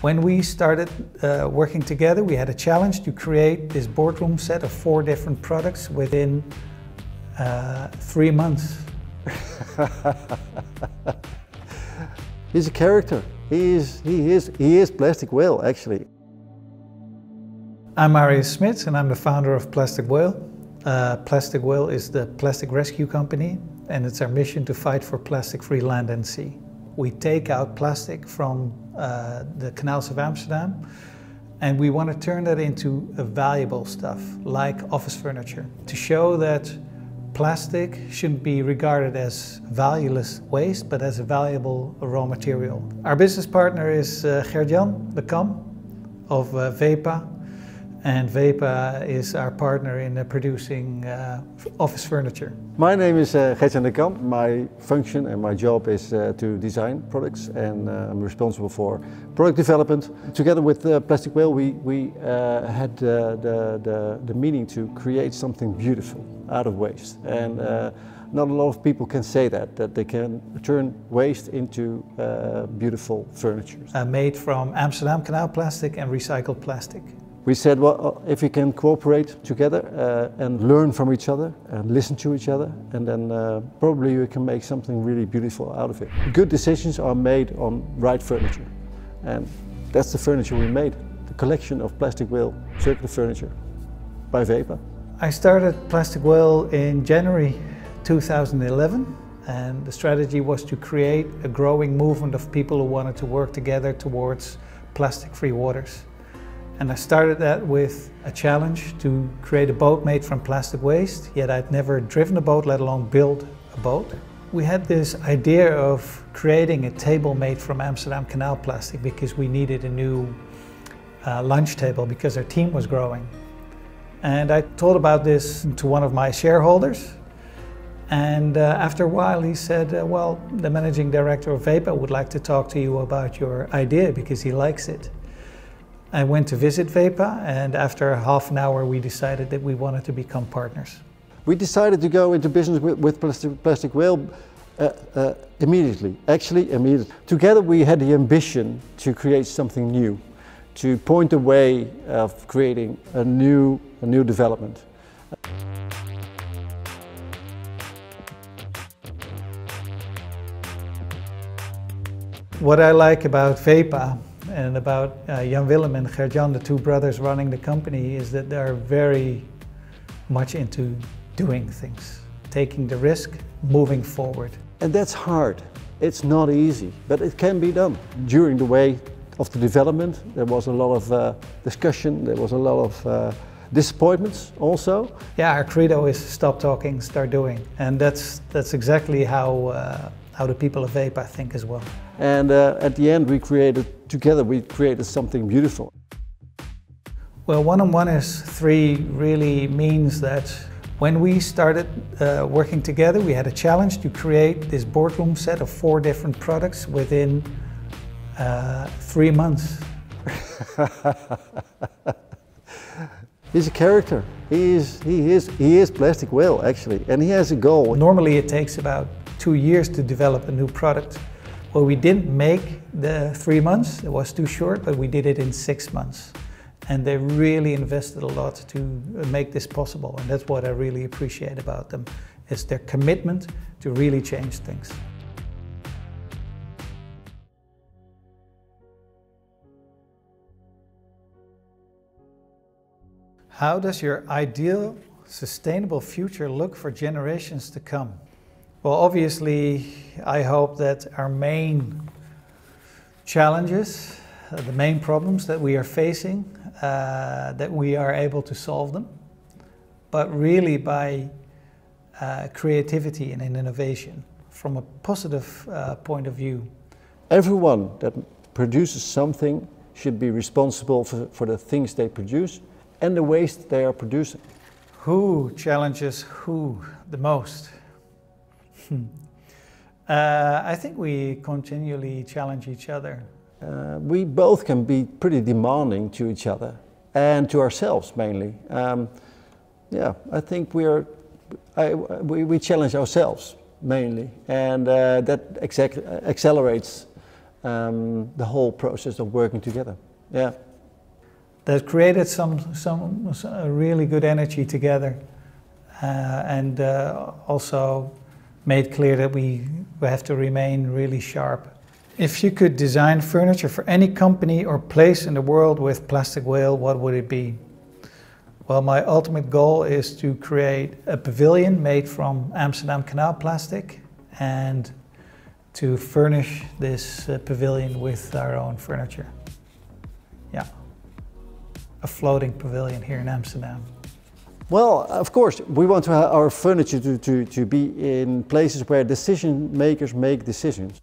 When we started working together, we had a challenge to create this boardroom set of 4 different products within 3 months. He's a character. He is Plastic Whale, actually. I'm Marius Smits and I'm the founder of Plastic Whale. Plastic Whale is the plastic rescue company, and it's our mission to fight for plastic-free land and sea. We take out plastic from the canals of Amsterdam, and we want to turn that into a valuable stuff like office furniture, to show that plastic shouldn't be regarded as valueless waste, but as a valuable raw material. Our business partner is Gert-Jan de Kam of Vepa, and Vepa is our partner in producing office furniture. My name is Gert-Jan de Kam. My function and my job is to design products, and I'm responsible for product development. Together with Plastic Whale, we had the meaning to create something beautiful out of waste. And not a lot of people can say that they can turn waste into beautiful furniture. Made from Amsterdam canal plastic and recycled plastic. We said, well, if we can cooperate together and learn from each other and listen to each other, and then probably we can make something really beautiful out of it. Good decisions are made on right furniture, and that's the furniture we made, the collection of Plastic Whale circular furniture by Vepa. I started Plastic Whale in January 2011, and the strategy was to create a growing movement of people who wanted to work together towards plastic-free waters. And I started that with a challenge to create a boat made from plastic waste, yet I'd never driven a boat, let alone build a boat. We had this idea of creating a table made from Amsterdam canal plastic because we needed a new lunch table because our team was growing. And I told about this to one of my shareholders, and after a while he said, well, the managing director of Vepa would like to talk to you about your idea because he likes it. I went to visit Vepa, and after half an hour we decided that we wanted to become partners. We decided to go into business with Plastic Whale immediately, actually immediately. Together we had the ambition to create something new, to point the way of creating a new development. What I like about Vepa and about Jan Willem and Gert-Jan, the 2 brothers running the company, is that they're very much into doing things, taking the risk, moving forward. And that's hard. It's not easy, but it can be done. During the way of the development, there was a lot of discussion, there was a lot of disappointments also. Yeah, our credo is stop talking, start doing. And that's exactly how the people of Vepa think as well. And at the end we created something beautiful. Well, 1 and 1 is 3 really means that when we started working together, we had a challenge to create this boardroom set of 4 different products within 3 months. He's a character. He is Plastic Whale, actually, and he has a goal. Normally it takes about 2 years to develop a new product. Well, we didn't make the 3 months, it was too short, but we did it in 6 months. And they really invested a lot to make this possible, and that's what I really appreciate about them, is their commitment to really change things. How does your ideal, sustainable future look for generations to come? Well, obviously, I hope that our main challenges, the main problems that we are facing, that we are able to solve them, but really by creativity and innovation from a positive point of view. Everyone that produces something should be responsible for the things they produce and the waste they are producing. Who challenges who the most? I think we continually challenge each other. We both can be pretty demanding to each other and to ourselves mainly. Yeah, I think we challenge ourselves mainly, and that accelerates the whole process of working together. Yeah. That created some really good energy together, and also made clear that we have to remain really sharp. If you could design furniture for any company or place in the world with plastic whale, what would it be? Well, my ultimate goal is to create a pavilion made from Amsterdam canal plastic and to furnish this pavilion with our own furniture. Yeah, a floating pavilion here in Amsterdam. Well, of course, we want to have our furniture to be in places where decision makers make decisions.